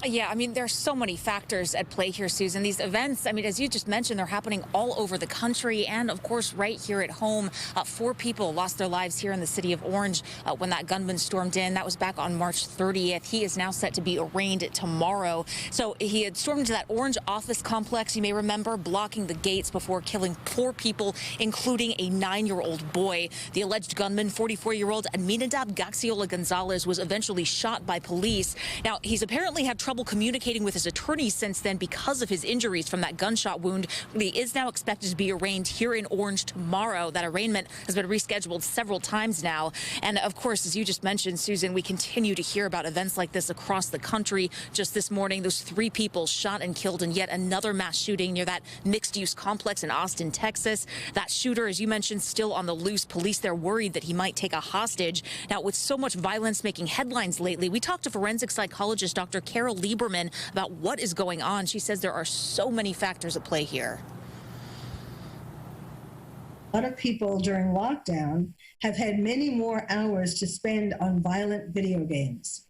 Yeah, I mean, there's so many factors at play here, Susan. These events, I mean, as you just mentioned, they're happening all over the country and, of course, right here at home. 4 people lost their lives here in the city of Orange when that gunman stormed in. That was back on March 30th. He is now set to be arraigned tomorrow. So he had stormed into that Orange office complex, you may remember, blocking the gates before killing 4 people, including a 9-year-old boy. The alleged gunman, 44-year-old Aminadab Gaxiola Gonzalez, was eventually shot by police. Now, he's apparently had trouble communicating with his attorney since then because of his injuries from that gunshot wound. He is now expected to be arraigned here in Orange tomorrow. That arraignment has been rescheduled several times now. And of course, as you just mentioned, Susan, we continue to hear about events like this across the country. Just this morning, those 3 people shot and killed in yet another mass shooting near that mixed-use complex in Austin, Texas. That shooter, as you mentioned, still on the loose. Police, they're worried that he might take a hostage. Now, with so much violence making headlines lately, we talked to forensic psychologist Dr. Carol Lieberman about what is going on. She says there are so many factors at play here. A lot of people during lockdown have had many more hours to spend on violent video games.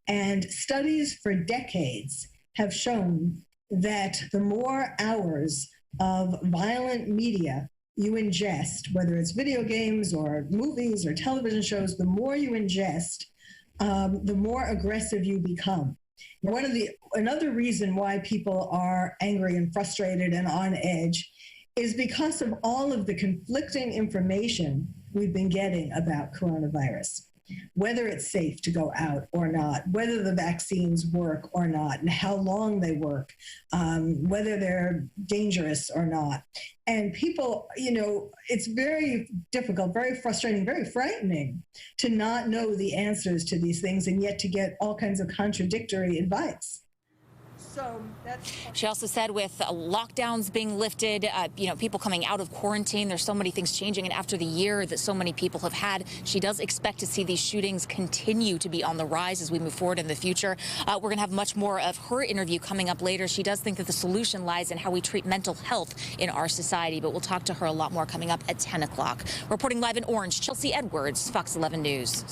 And studies for decades have shown that the more hours of violent media you ingest, whether it's video games or movies or television shows, the more you ingest, the more aggressive you become. Another reason why people are angry and frustrated and on edge is because of all of the conflicting information we've been getting about coronavirus, whether it's safe to go out or not, whether the vaccines work or not, and how long they work, whether they're dangerous or not. And people, it's very difficult, very frustrating, very frightening to not know the answers to these things and yet to get all kinds of contradictory advice. So she also said with lockdowns being lifted, people coming out of quarantine, there's so many things changing. And after the year that so many people have had, she does expect to see these shootings continue to be on the rise as we move forward in the future. We're going to have much more of her interview coming up later. She does think that the solution lies in how we treat mental health in our society. But we'll talk to her a lot more coming up at 10 o'clock. Reporting live in Orange, Chelsea Edwards, Fox 11 News.